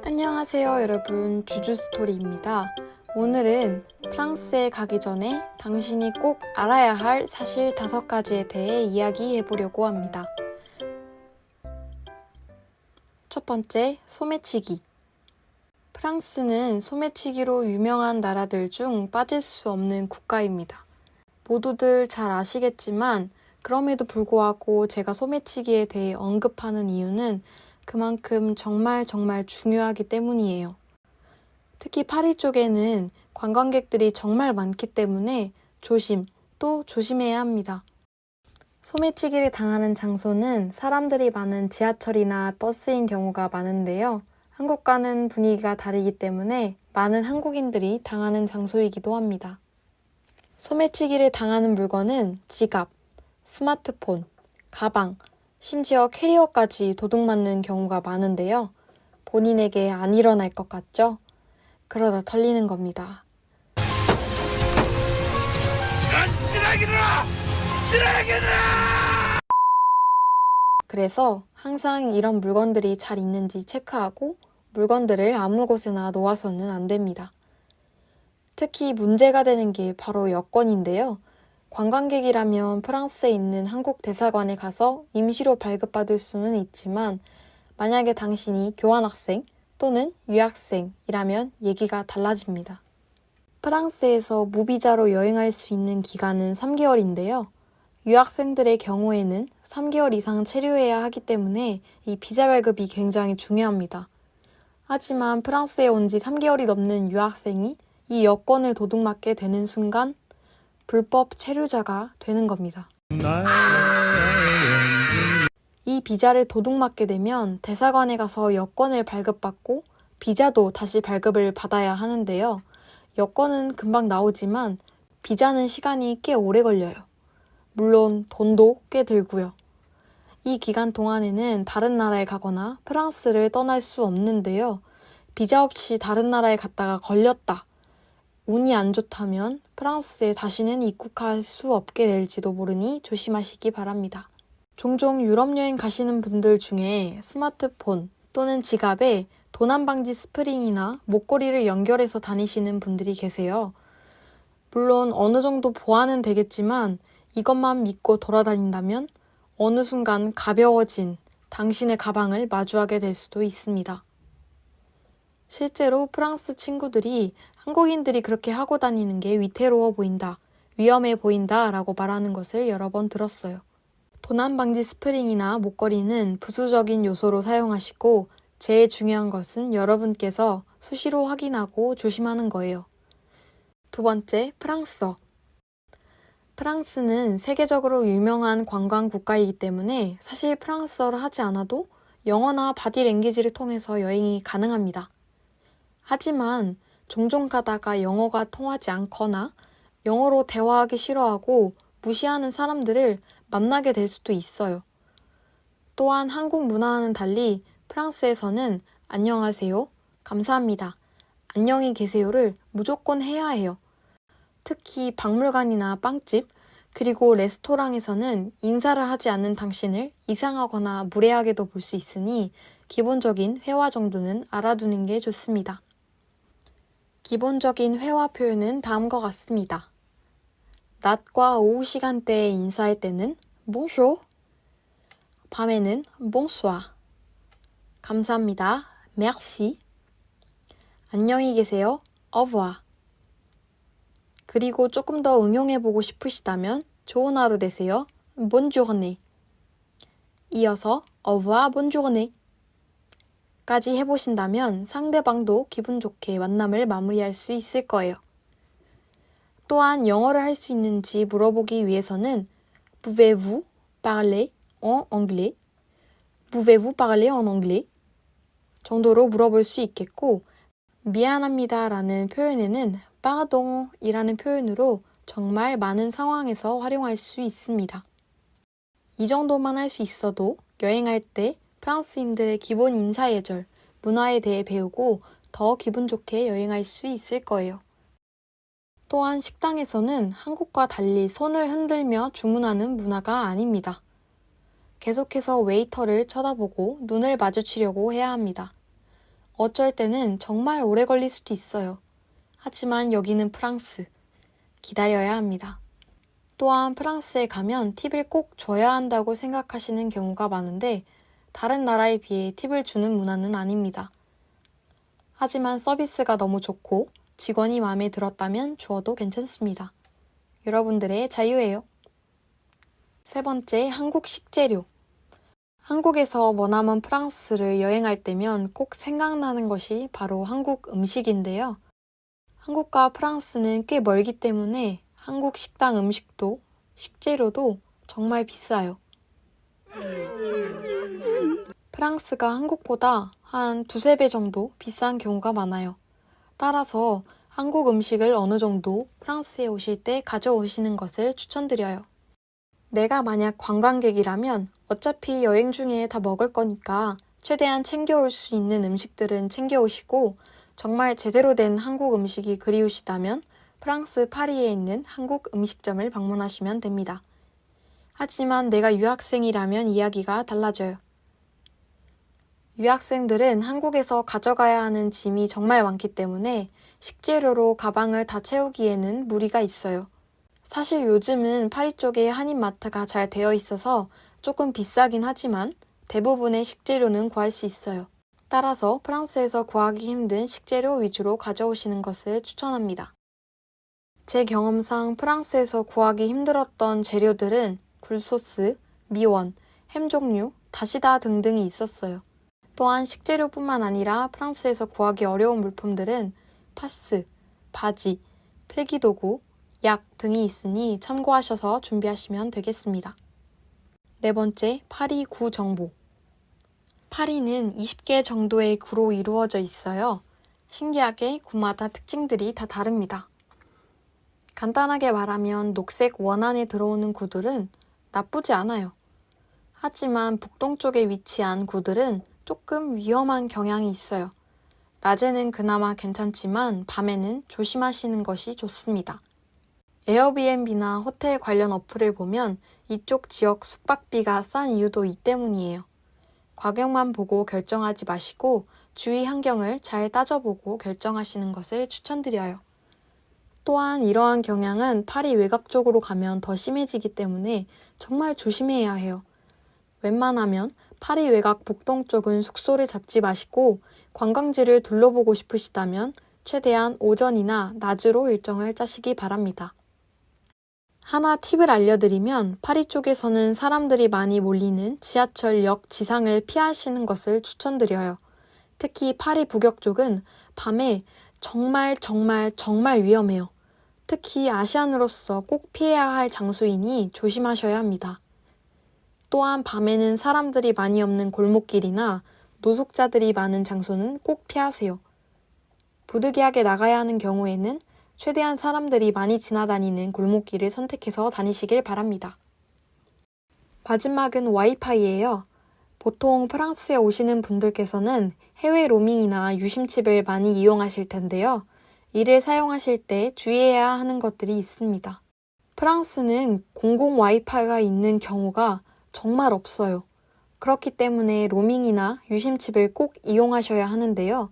안녕하세요 여러분, 주주스토리입니다. 오늘은 프랑스에 가기 전에 당신이 꼭 알아야 할 사실 5가지에 대해 이야기해 보려고 합니다. 첫 번째, 소매치기. 프랑스는 소매치기로 유명한 나라들 중 빠질 수 없는 국가입니다. 모두들 잘 아시겠지만 그럼에도 불구하고 제가 소매치기에 대해 언급하는 이유는 그만큼 정말 중요하기 때문이에요. 특히 파리 쪽에는 관광객들이 정말 많기 때문에 또 조심해야 합니다. 소매치기를 당하는 장소는 사람들이 많은 지하철이나 버스인 경우가 많은데요. 한국과는 분위기가 다르기 때문에 많은 한국인들이 당하는 장소이기도 합니다. 소매치기를 당하는 물건은 지갑, 스마트폰, 가방, 심지어 캐리어까지 도둑맞는 경우가 많은데요. 본인에게 안 일어날 것 같죠? 그러다 털리는 겁니다. 그래서 항상 이런 물건들이 잘 있는지 체크하고 물건들을 아무 곳에나 놓아서는 안 됩니다. 특히 문제가 되는 게 바로 여권인데요. 관광객이라면 프랑스에 있는 한국 대사관에 가서 임시로 발급받을 수는 있지만 만약에 당신이 교환학생 또는 유학생이라면 얘기가 달라집니다. 프랑스에서 무비자로 여행할 수 있는 기간은 3개월인데요. 유학생들의 경우에는 3개월 이상 체류해야 하기 때문에 이 비자 발급이 굉장히 중요합니다. 하지만 프랑스에 온 지 3개월이 넘는 유학생이 이 여권을 도둑맞게 되는 순간 불법 체류자가 되는 겁니다. 이 비자를 도둑맞게 되면 대사관에 가서 여권을 발급받고 비자도 다시 발급을 받아야 하는데요. 여권은 금방 나오지만 비자는 시간이 꽤 오래 걸려요. 물론 돈도 꽤 들고요. 이 기간 동안에는 다른 나라에 가거나 프랑스를 떠날 수 없는데요. 비자 없이 다른 나라에 갔다가 걸렸다. 운이 안 좋다면 프랑스에 다시는 입국할 수 없게 될지도 모르니 조심하시기 바랍니다. 종종 유럽 여행 가시는 분들 중에 스마트폰 또는 지갑에 도난 방지 스프링이나 목걸이를 연결해서 다니시는 분들이 계세요. 물론 어느 정도 보완은 되겠지만 이것만 믿고 돌아다닌다면 어느 순간 가벼워진 당신의 가방을 마주하게 될 수도 있습니다. 실제로 프랑스 친구들이 한국인들이 그렇게 하고 다니는 게 위태로워 보인다, 위험해 보인다 라고 말하는 것을 여러 번 들었어요. 도난 방지 스프링이나 목걸이는 부수적인 요소로 사용하시고 제일 중요한 것은 여러분께서 수시로 확인하고 조심하는 거예요. 두 번째, 프랑스어. 프랑스는 세계적으로 유명한 관광 국가이기 때문에 사실 프랑스어를 하지 않아도 영어나 바디랭귀지를 통해서 여행이 가능합니다. 하지만 종종 가다가 영어가 통하지 않거나 영어로 대화하기 싫어하고 무시하는 사람들을 만나게 될 수도 있어요. 또한 한국 문화와는 달리 프랑스에서는 안녕하세요, 감사합니다, 안녕히 계세요를 무조건 해야 해요. 특히 박물관이나 빵집, 그리고 레스토랑에서는 인사를 하지 않는 당신을 이상하거나 무례하게도 볼 수 있으니 기본적인 회화 정도는 알아두는 게 좋습니다. 기본적인 회화 표현은 다음과 같습니다. 낮과 오후 시간대에 인사할 때는 bonjour, 밤에는 bonsoir, 감사합니다, merci, 안녕히 계세요, au revoir. 그리고 조금 더 응용해보고 싶으시다면 좋은 하루 되세요, bonne journée. 이어서 au revoir, bonne journée 까지 해보신다면 상대방도 기분 좋게 만남을 마무리할 수 있을 거예요. 또한 영어를 할 수 있는지 물어보기 위해서는 Pouvez-vous parler en anglais? Pouvez-vous parler en anglais? 정도로 물어볼 수 있겠고, 미안합니다 라는 표현에는 pardon 이라는 표현으로 정말 많은 상황에서 활용할 수 있습니다. 이 정도만 할 수 있어도 여행할 때 프랑스인들의 기본 인사 예절, 문화에 대해 배우고 더 기분 좋게 여행할 수 있을 거예요. 또한 식당에서는 한국과 달리 손을 흔들며 주문하는 문화가 아닙니다. 계속해서 웨이터를 쳐다보고 눈을 마주치려고 해야 합니다. 어쩔 때는 정말 오래 걸릴 수도 있어요. 하지만 여기는 프랑스. 기다려야 합니다. 또한 프랑스에 가면 팁을 꼭 줘야 한다고 생각하시는 경우가 많은데 다른 나라에 비해 팁을 주는 문화는 아닙니다. 하지만 서비스가 너무 좋고 직원이 마음에 들었다면 주어도 괜찮습니다. 여러분들의 자유예요. 세 번째, 한국 식재료. 한국에서 머나먼 프랑스를 여행할 때면 꼭 생각나는 것이 바로 한국 음식인데요. 한국과 프랑스는 꽤 멀기 때문에 한국 식당 음식도 식재료도 정말 비싸요. 프랑스가 한국보다 한 두세 배 정도 비싼 경우가 많아요. 따라서 한국 음식을 어느 정도 프랑스에 오실 때 가져오시는 것을 추천드려요. 내가 만약 관광객이라면 어차피 여행 중에 다 먹을 거니까 최대한 챙겨올 수 있는 음식들은 챙겨오시고 정말 제대로 된 한국 음식이 그리우시다면 프랑스 파리에 있는 한국 음식점을 방문하시면 됩니다. 하지만 내가 유학생이라면 이야기가 달라져요. 유학생들은 한국에서 가져가야 하는 짐이 정말 많기 때문에 식재료로 가방을 다 채우기에는 무리가 있어요. 사실 요즘은 파리 쪽에 한인마트가 잘 되어 있어서 조금 비싸긴 하지만 대부분의 식재료는 구할 수 있어요. 따라서 프랑스에서 구하기 힘든 식재료 위주로 가져오시는 것을 추천합니다. 제 경험상 프랑스에서 구하기 힘들었던 재료들은 굴소스, 미원, 햄 종류, 다시다 등등이 있었어요. 또한 식재료뿐만 아니라 프랑스에서 구하기 어려운 물품들은 파스, 바지, 필기도구, 약 등이 있으니 참고하셔서 준비하시면 되겠습니다. 네 번째, 파리 구 정보. 파리는 20개 정도의 구로 이루어져 있어요. 신기하게 구마다 특징들이 다 다릅니다. 간단하게 말하면 녹색 원 안에 들어오는 구들은 나쁘지 않아요. 하지만 북동쪽에 위치한 구들은 조금 위험한 경향이 있어요. 낮에는 그나마 괜찮지만 밤에는 조심하시는 것이 좋습니다. 에어비앤비나 호텔 관련 어플을 보면 이쪽 지역 숙박비가 싼 이유도 이 때문이에요. 가격만 보고 결정하지 마시고 주위 환경을 잘 따져보고 결정하시는 것을 추천드려요. 또한 이러한 경향은 파리 외곽 쪽으로 가면 더 심해지기 때문에 정말 조심해야 해요. 웬만하면 파리 외곽 북동쪽은 숙소를 잡지 마시고 관광지를 둘러보고 싶으시다면 최대한 오전이나 낮으로 일정을 짜시기 바랍니다. 하나 팁을 알려드리면 파리 쪽에서는 사람들이 많이 몰리는 지하철역 지상을 피하시는 것을 추천드려요. 특히 파리 북역 쪽은 밤에 정말 위험해요. 특히 아시안으로서 꼭 피해야 할 장소이니 조심하셔야 합니다. 또한 밤에는 사람들이 많이 없는 골목길이나 노숙자들이 많은 장소는 꼭 피하세요. 부득이하게 나가야 하는 경우에는 최대한 사람들이 많이 지나다니는 골목길을 선택해서 다니시길 바랍니다. 마지막은 와이파이예요. 보통 프랑스에 오시는 분들께서는 해외 로밍이나 유심칩을 많이 이용하실 텐데요. 이를 사용하실 때 주의해야 하는 것들이 있습니다. 프랑스는 공공 와이파이가 있는 경우가 정말 없어요. 그렇기 때문에 로밍이나 유심칩을 꼭 이용하셔야 하는데요.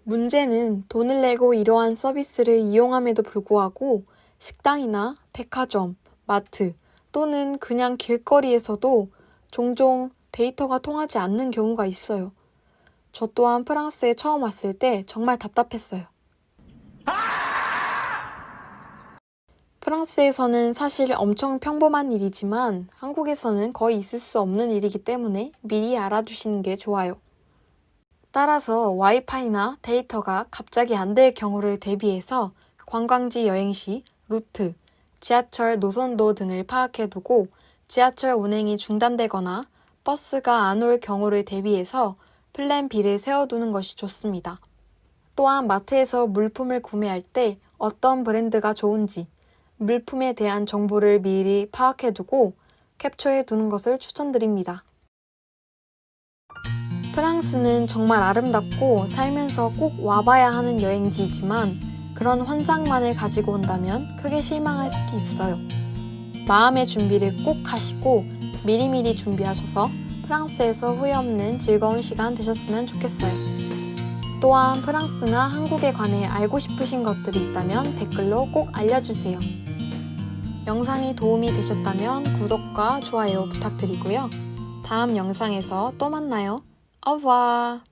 문제는 돈을 내고 이러한 서비스를 이용함에도 불구하고 식당이나 백화점, 마트 또는 그냥 길거리에서도 종종 데이터가 통하지 않는 경우가 있어요. 저 또한 프랑스에 처음 왔을 때 정말 답답했어요. 프랑스에서는 사실 엄청 평범한 일이지만 한국에서는 거의 있을 수 없는 일이기 때문에 미리 알아두시는 게 좋아요. 따라서 와이파이나 데이터가 갑자기 안 될 경우를 대비해서 관광지 여행 시 루트, 지하철 노선도 등을 파악해두고 지하철 운행이 중단되거나 버스가 안 올 경우를 대비해서 플랜 B를 세워두는 것이 좋습니다. 또한 마트에서 물품을 구매할 때 어떤 브랜드가 좋은지 물품에 대한 정보를 미리 파악해두고 캡처해두는 것을 추천드립니다. 프랑스는 정말 아름답고 살면서 꼭 와봐야 하는 여행지이지만 그런 환상만을 가지고 온다면 크게 실망할 수도 있어요. 마음의 준비를 꼭 하시고 미리미리 준비하셔서 프랑스에서 후회 없는 즐거운 시간 되셨으면 좋겠어요. 또한 프랑스나 한국에 관해 알고 싶으신 것들이 있다면 댓글로 꼭 알려주세요. 영상이 도움이 되셨다면 구독과 좋아요 부탁드리고요. 다음 영상에서 또 만나요. Au revoir!